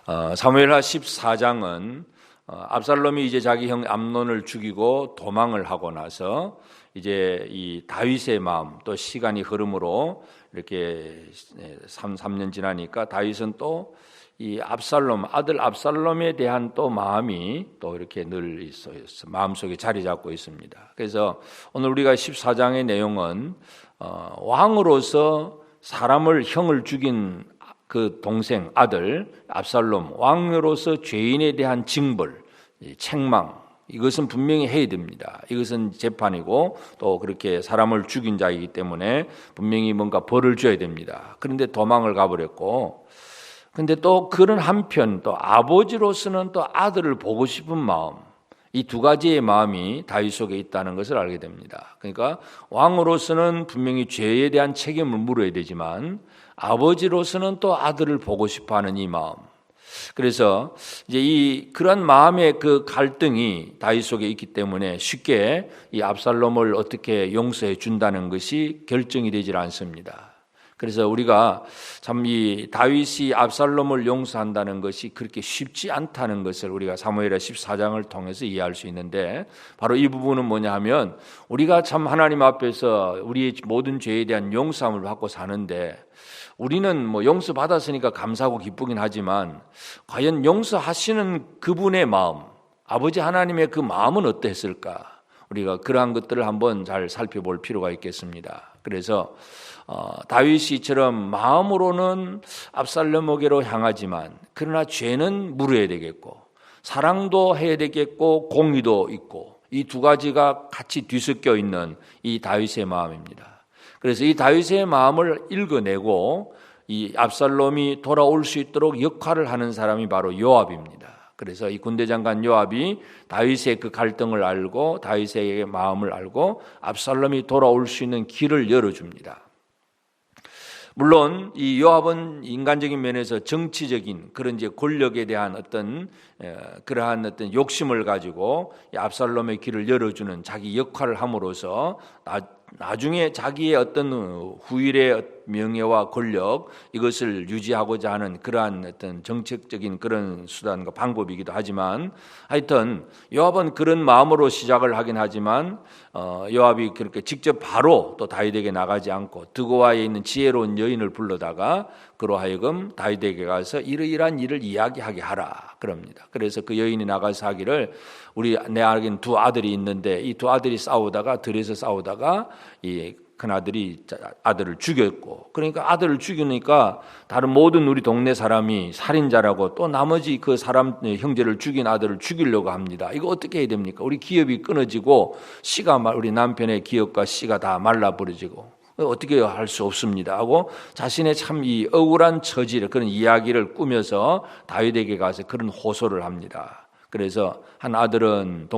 사무엘하 14장은 압살롬이 이제 자기 형 암논을 죽이고 도망을 하고 나서 이제 이 다윗의 마음, 또 시간이 흐름으로 이렇게 3년 지나니까 다윗은 또 이 압살롬, 아들 압살롬에 대한 또 마음이 또 이렇게 늘 있어요. 마음속에 자리 잡고 있습니다. 그래서 오늘 우리가 14장의 내용은 왕으로서 사람을, 형을 죽인 그 동생, 아들 압살롬, 왕으로서 죄인에 대한 징벌, 책망, 이것은 분명히 해야 됩니다. 이것은 재판이고 또 그렇게 사람을 죽인 자이기 때문에 분명히 뭔가 벌을 줘야 됩니다. 그런데 도망을 가버렸고, 근데 또 그런 한편 또 아버지로서는 또 아들을 보고 싶은 마음, 이 두 가지의 마음이 다윗 속에 있다는 것을 알게 됩니다. 그러니까 왕으로서는 분명히 죄에 대한 책임을 물어야 되지만 아버지로서는 또 아들을 보고 싶어하는 이 마음. 그래서 이제 그런 마음의 그 갈등이 다윗 속에 있기 때문에 쉽게 이 압살롬을 어떻게 용서해 준다는 것이 결정이 되질 않습니다. 그래서 우리가 참 이 다윗이 압살롬을 용서한다는 것이 그렇게 쉽지 않다는 것을 우리가 사무엘하 14장을 통해서 이해할 수 있는데, 바로 이 부분은 뭐냐 하면 우리가 참 하나님 앞에서 우리의 모든 죄에 대한 용서함을 받고 사는데, 우리는 뭐 용서받았으니까 감사하고 기쁘긴 하지만 과연 용서하시는 그분의 마음, 아버지 하나님의 그 마음은 어땠을까? 우리가 그러한 것들을 한번 잘 살펴볼 필요가 있겠습니다. 그래서 다윗이 이처럼 마음으로는 압살롬에게로 향하지만 그러나 죄는 물어야 되겠고 사랑도 해야 되겠고 공의도 있고, 이 두 가지가 같이 뒤섞여 있는 이 다윗의 마음입니다. 그래서 이 다윗의 마음을 읽어내고 이 압살롬이 돌아올 수 있도록 역할을 하는 사람이 바로 요압입니다. 그래서 이 군대장관 요압이 다윗의 그 갈등을 알고 다윗의 마음을 알고 압살롬이 돌아올 수 있는 길을 열어줍니다. 물론 이 요압은 인간적인 면에서 정치적인 그런 이제 권력에 대한 그러한 어떤 욕심을 가지고 압살롬의 길을 열어주는 자기 역할을 함으로써 나중에 자기의 어떤 후일의 명예와 권력, 이것을 유지하고자 하는 그러한 어떤 정책적인 그런 수단과 방법이기도 하지만, 하여튼 요압은 그런 마음으로 시작을 하긴 하지만 요압이 그렇게 직접 바로 또 다윗에게 나가지 않고 드고아에 있는 지혜로운 여인을 불러다가 그로 하여금 다윗에게 가서 이러이러한 일을 이야기하게 하라 그럽니다. 그래서 그 여인이 나가서 하기를, 내 알기는 두 아들이 있는데 이 두 아들이 들에서 싸우다가 이 큰아들이 아들을 죽였고, 그러니까 아들을 죽이니까 다른 모든 우리 동네 사람이 살인자라고 또 나머지 그 사람 형제를 죽인 아들을 죽이려고 합니다. 이거 어떻게 해야 됩니까? 우리 기업이 끊어지고 우리 남편의 기업과 씨가 다 말라버려지고 어떻게 할 수 없습니다 하고 자신의 참 이 억울한 처지를, 그런 이야기를 꾸며서 다윗에게 가서 그런 호소를 합니다. 그래서 한 아들은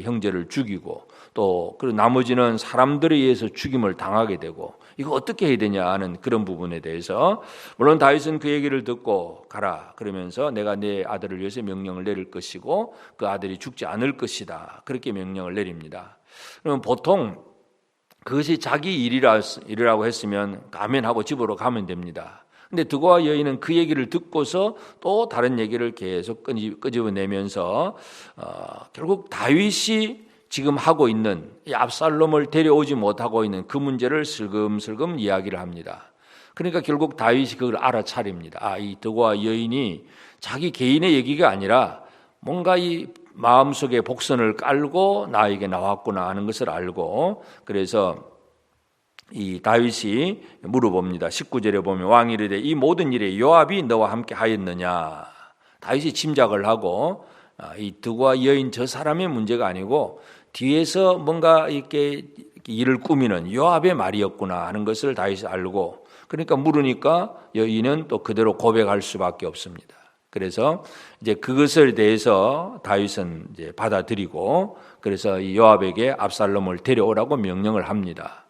형제를 죽이고 또 그리고 나머지는 사람들에 의해서 죽임을 당하게 되고, 이거 어떻게 해야 되냐 하는 그런 부분에 대해서 물론 다윗은 그 얘기를 듣고 가라 그러면서 내가 내 아들을 위해서 명령을 내릴 것이고 그 아들이 죽지 않을 것이다, 그렇게 명령을 내립니다. 그러면 보통 그것이 자기 일이라고 했으면 가면하고 집으로 가면 됩니다. 근데 드고아 여인은 그 얘기를 듣고서 또 다른 얘기를 계속 끄집어내면서 결국 다윗이 지금 하고 있는 이 압살롬을 데려오지 못하고 있는 그 문제를 슬금슬금 이야기를 합니다. 그러니까 결국 다윗이 그걸 알아차립니다. 이 드고아 여인이 자기 개인의 얘기가 아니라 뭔가 이 마음속에 복선을 깔고 나에게 나왔구나 하는 것을 알고, 그래서 이 다윗이 물어봅니다. 19절에 보면 왕이 이르되 이 모든 일에 요압이 너와 함께 하였느냐. 다윗이 짐작을 하고 이 드고아 여인 저 사람의 문제가 아니고 뒤에서 뭔가 이렇게 일을 꾸미는 요압의 말이었구나 하는 것을 다윗이 알고, 그러니까 물으니까 여인은 또 그대로 고백할 수밖에 없습니다. 그래서 이제 그것을 대해서 다윗은 이제 받아들이고, 그래서 이 요압에게 압살롬을 데려오라고 명령을 합니다.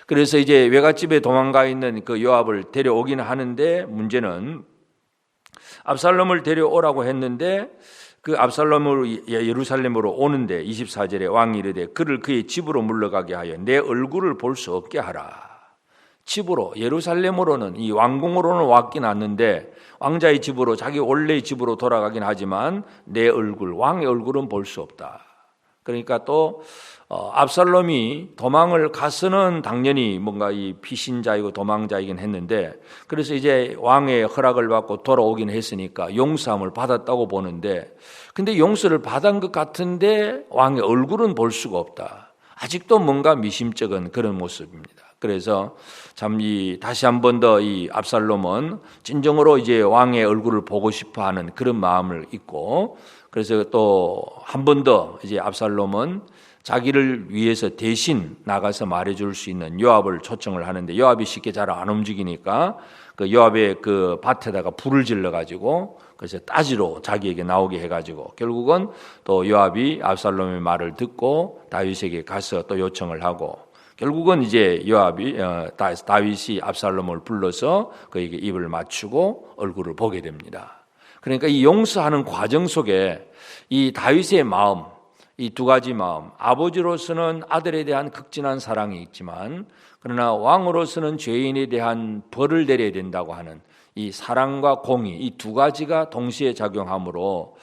그래서 이제 외갓집에 도망가 있는 그 요압을 데려오긴 하는데, 문제는 압살롬을 데려오라고 했는데 그 압살롬을 예루살렘으로 오는데 24절에 왕이 이르되 그를 그의 집으로 물러가게 하여 내 얼굴을 볼 수 없게 하라. 집으로, 예루살렘으로는, 이 왕궁으로는 왔긴 왔는데 왕자의 집으로, 자기 원래의 집으로 돌아가긴 하지만 내 얼굴, 왕의 얼굴은 볼 수 없다. 그러니까 또 압살롬이 도망을 가서는 당연히 뭔가 이 피신자이고 도망자이긴 했는데, 그래서 이제 왕의 허락을 받고 돌아오긴 했으니까 용서함을 받았다고 보는데, 근데 용서를 받은 것 같은데 왕의 얼굴은 볼 수가 없다. 아직도 뭔가 미심쩍은 그런 모습입니다. 그래서 참 다시 한 번 더 이 압살롬은 진정으로 이제 왕의 얼굴을 보고 싶어하는 그런 마음을 잊고, 그래서 또 한 번 더 이제 압살롬은 자기를 위해서 대신 나가서 말해줄 수 있는 요압을 초청을 하는데, 요압이 쉽게 잘 안 움직이니까 그 요압의 그 밭에다가 불을 질러가지고 그래서 따지로 자기에게 나오게 해가지고 결국은 또 요압이 압살롬의 말을 듣고 다윗에게 가서 또 요청을 하고, 결국은 이제 다윗이 압살롬을 불러서 그에게 입을 맞추고 얼굴을 보게 됩니다. 그러니까 이 용서하는 과정 속에 이 다윗의 마음, 이 두 가지 마음, 아버지로서는 아들에 대한 극진한 사랑이 있지만 그러나 왕으로서는 죄인에 대한 벌을 내려야 된다고 하는 이 사랑과 공의, 이 두 가지가 동시에 작용하므로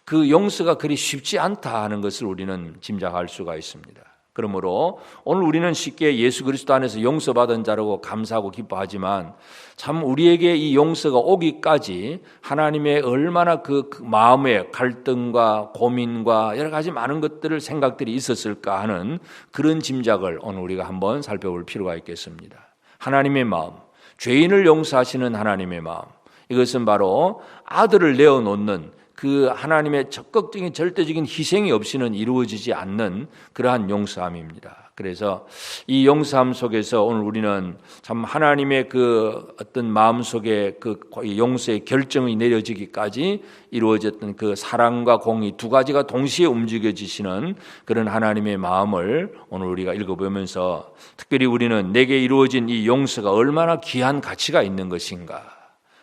그 용서가 그리 쉽지 않다 하는 것을 우리는 짐작할 수가 있습니다. 그러므로 오늘 우리는 쉽게 예수 그리스도 안에서 용서받은 자라고 감사하고 기뻐하지만 참 우리에게 이 용서가 오기까지 하나님의 얼마나 그 마음의 갈등과 고민과 여러 가지 많은 것들을 생각들이 있었을까 하는 그런 짐작을 오늘 우리가 한번 살펴볼 필요가 있겠습니다. 하나님의 마음, 죄인을 용서하시는 하나님의 마음, 이것은 바로 아들을 내어놓는 그 하나님의 적극적인 절대적인 희생이 없이는 이루어지지 않는 그러한 용서함입니다. 그래서 이 용서함 속에서 오늘 우리는 참 하나님의 그 어떤 마음 속에 그 용서의 결정이 내려지기까지 이루어졌던 그 사랑과 공의 두 가지가 동시에 움직여지시는 그런 하나님의 마음을 오늘 우리가 읽어보면서 특별히 우리는 내게 이루어진 이 용서가 얼마나 귀한 가치가 있는 것인가.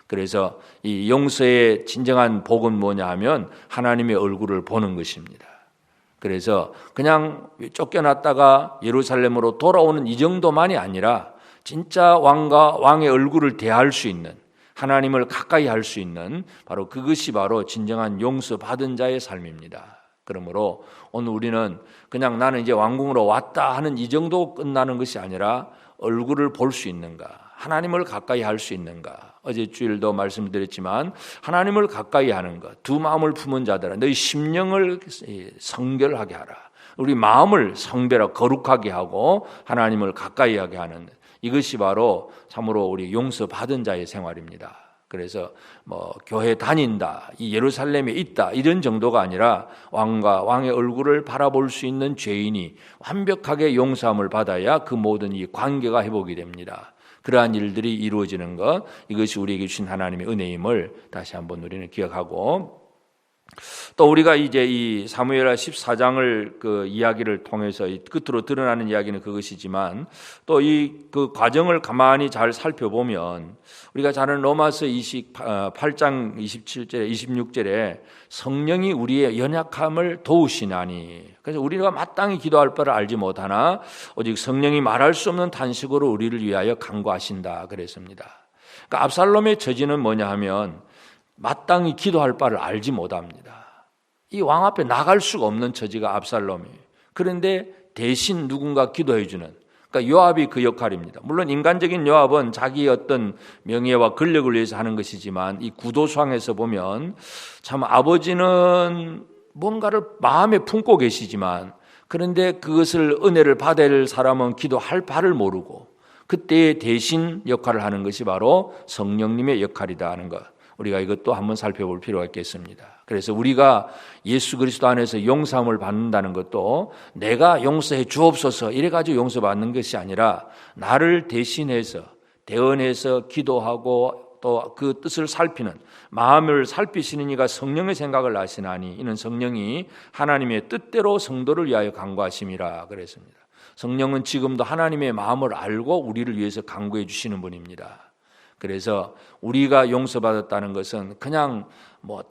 그래서 이 용서의 진정한 복은 뭐냐 하면 하나님의 얼굴을 보는 것입니다. 그래서 그냥 쫓겨났다가 예루살렘으로 돌아오는 이 정도만이 아니라 진짜 왕의 얼굴을 대할 수 있는, 하나님을 가까이 할 수 있는 바로 그것이 바로 진정한 용서받은 자의 삶입니다. 그러므로 오늘 우리는 그냥 나는 이제 왕궁으로 왔다 하는 이 정도 끝나는 것이 아니라 얼굴을 볼 수 있는가, 하나님을 가까이 할 수 있는가. 어제 주일도 말씀드렸지만 하나님을 가까이 하는 것, 두 마음을 품은 자들아 너희 심령을 성결하게 하라. 우리 마음을 성별하고 거룩하게 하고 하나님을 가까이 하게 하는, 이것이 바로 참으로 우리 용서받은 자의 생활입니다. 그래서 교회 다닌다, 이 예루살렘에 있다 이런 정도가 아니라 왕과 왕의 얼굴을 바라볼 수 있는 죄인이 완벽하게 용서함을 받아야 그 모든 이 관계가 회복이 됩니다. 그러한 일들이 이루어지는 것, 이것이 우리에게 주신 하나님의 은혜임을 다시 한번 우리는 기억하고, 또 우리가 이제 이 사무엘하 14장을 그 이야기를 통해서 끝으로 드러나는 이야기는 그것이지만 또 이 그 과정을 가만히 잘 살펴보면 우리가 잘 아는 로마서 28장 27절에 26절에 성령이 우리의 연약함을 도우시나니, 그래서 우리가 마땅히 기도할 바를 알지 못하나 오직 성령이 말할 수 없는 탄식으로 우리를 위하여 간구하신다 그랬습니다. 그러니까 압살롬의 처지는 뭐냐 하면 마땅히 기도할 바를 알지 못합니다. 이 왕 앞에 나갈 수가 없는 처지가 압살롬이에요. 그런데 대신 누군가 기도해 주는, 그러니까 요압이 그 역할입니다. 물론 인간적인 요압은 자기의 어떤 명예와 권력을 위해서 하는 것이지만 이 구도상에서 보면 참 아버지는 뭔가를 마음에 품고 계시지만 그런데 그것을 은혜를 받을 사람은 기도할 바를 모르고 그때의 대신 역할을 하는 것이 바로 성령님의 역할이다 하는 것, 우리가 이것도 한번 살펴볼 필요가 있겠습니다. 그래서 우리가 예수 그리스도 안에서 용서함을 받는다는 것도 내가 용서해 주옵소서 이래가지고 용서받는 것이 아니라 나를 대신해서 대언해서 기도하고 또 그 뜻을 살피는, 마음을 살피시는 이가 성령의 생각을 아시나니 이는 성령이 하나님의 뜻대로 성도를 위하여 간구하심이라 그랬습니다. 성령은 지금도 하나님의 마음을 알고 우리를 위해서 간구해 주시는 분입니다. 그래서 우리가 용서받았다는 것은 그냥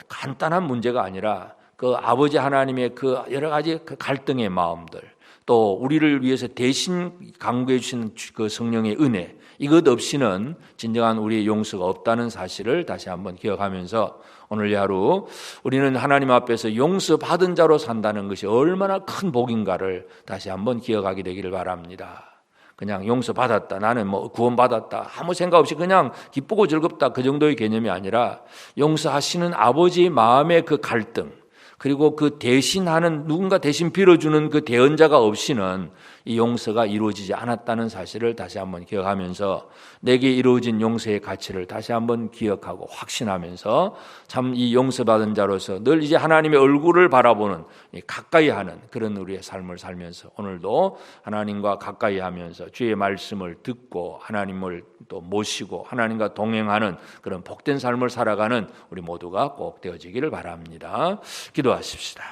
간단한 문제가 아니라 그 아버지 하나님의 그 여러 가지 그 갈등의 마음들, 또 우리를 위해서 대신 강구해 주시는 그 성령의 은혜, 이것 없이는 진정한 우리의 용서가 없다는 사실을 다시 한번 기억하면서 오늘 하루 우리는 하나님 앞에서 용서받은 자로 산다는 것이 얼마나 큰 복인가를 다시 한번 기억하게 되기를 바랍니다. 그냥 용서받았다, 나는 구원받았다, 아무 생각 없이 그냥 기쁘고 즐겁다, 그 정도의 개념이 아니라 용서하시는 아버지의 마음의 그 갈등, 그리고 그 대신하는, 누군가 대신 빌어주는 그 대언자가 없이는 이 용서가 이루어지지 않았다는 사실을 다시 한번 기억하면서 내게 이루어진 용서의 가치를 다시 한번 기억하고 확신하면서 참 이 용서받은 자로서 늘 이제 하나님의 얼굴을 바라보는, 가까이 하는 그런 우리의 삶을 살면서 오늘도 하나님과 가까이 하면서 주의 말씀을 듣고 하나님을 또 모시고 하나님과 동행하는 그런 복된 삶을 살아가는 우리 모두가 꼭 되어지기를 바랍니다. 기도하십시다.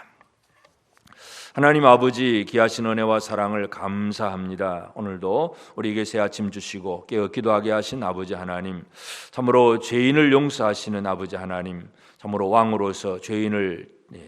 하나님 아버지, 귀하신 은혜와 사랑을 감사합니다. 오늘도 우리에게 새 아침 주시고 깨어 기도하게 하신 아버지 하나님, 참으로 죄인을 용서하시는 아버지 하나님, 참으로 왕으로서 죄인을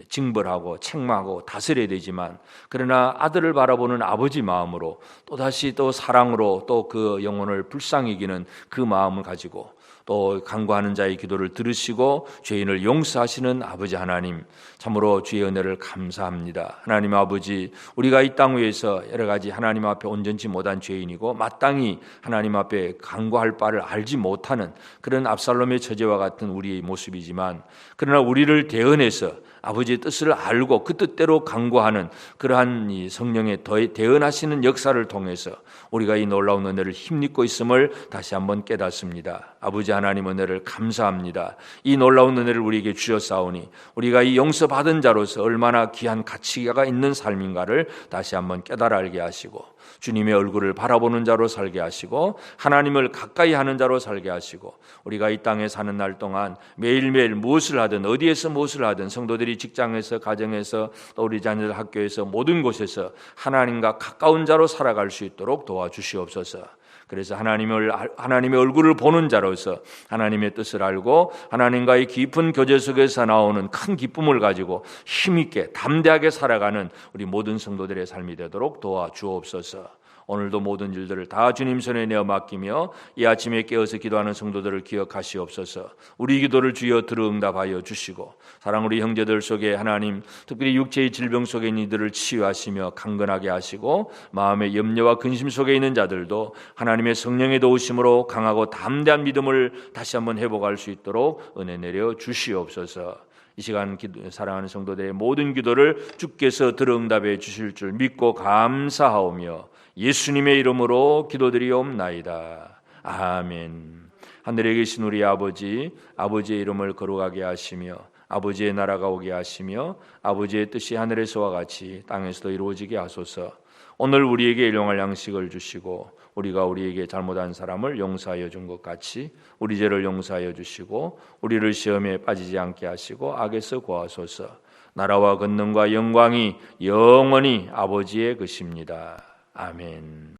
징벌하고 책망하고 다스려야 되지만, 그러나 아들을 바라보는 아버지 마음으로 또다시 또 사랑으로 또 그 영혼을 불쌍히 여기는 그 마음을 가지고 또 간구하는 자의 기도를 들으시고 죄인을 용서하시는 아버지 하나님, 참으로 주의 은혜를 감사합니다. 하나님 아버지, 우리가 이 땅 위에서 여러 가지 하나님 앞에 온전치 못한 죄인이고 마땅히 하나님 앞에 간구할 바를 알지 못하는 그런 압살롬의 처지와 같은 우리의 모습이지만, 그러나 우리를 대언해서 아버지의 뜻을 알고 그 뜻대로 간구하는 그러한 이 성령의 대언하시는 역사를 통해서 우리가 이 놀라운 은혜를 힘입고 있음을 다시 한번 깨닫습니다. 아버지 하나님, 은혜를 감사합니다. 이 놀라운 은혜를 우리에게 주셨사오니 우리가 이 용서받은 자로서 얼마나 귀한 가치가 있는 삶인가를 다시 한번 깨달아 알게 하시고 주님의 얼굴을 바라보는 자로 살게 하시고 하나님을 가까이 하는 자로 살게 하시고, 우리가 이 땅에 사는 날 동안 매일매일 무엇을 하든 어디에서 무엇을 하든 성도들이 직장에서 가정에서 또 우리 자녀들 학교에서 모든 곳에서 하나님과 가까운 자로 살아갈 수 있도록 도와주시옵소서. 그래서 하나님의 얼굴을 보는 자로서 하나님의 뜻을 알고 하나님과의 깊은 교제 속에서 나오는 큰 기쁨을 가지고 힘있게 담대하게 살아가는 우리 모든 성도들의 삶이 되도록 도와주옵소서. 오늘도 모든 일들을 다 주님 손에 내어 맡기며 이 아침에 깨어서 기도하는 성도들을 기억하시옵소서. 우리 기도를 주여 들어 응답하여 주시고, 사랑 우리 형제들 속에 하나님, 특별히 육체의 질병 속에 있는 이들을 치유하시며 강건하게 하시고, 마음의 염려와 근심 속에 있는 자들도 하나님의 성령의 도우심으로 강하고 담대한 믿음을 다시 한번 회복할 수 있도록 은혜 내려 주시옵소서. 이 시간 사랑하는 성도들의 모든 기도를 주께서 들어 응답해 주실 줄 믿고 감사하오며 예수님의 이름으로 기도드리옵나이다. 아멘. 하늘에 계신 우리 아버지, 아버지의 이름을 거룩하게 하시며 아버지의 나라가 오게 하시며 아버지의 뜻이 하늘에서와 같이 땅에서도 이루어지게 하소서. 오늘 우리에게 일용할 양식을 주시고 우리가 우리에게 잘못한 사람을 용서하여 준 것 같이 우리 죄를 용서하여 주시고 우리를 시험에 빠지지 않게 하시고 악에서 구하소서. 나라와 권능과 영광이 영원히 아버지의 것입니다. 아멘.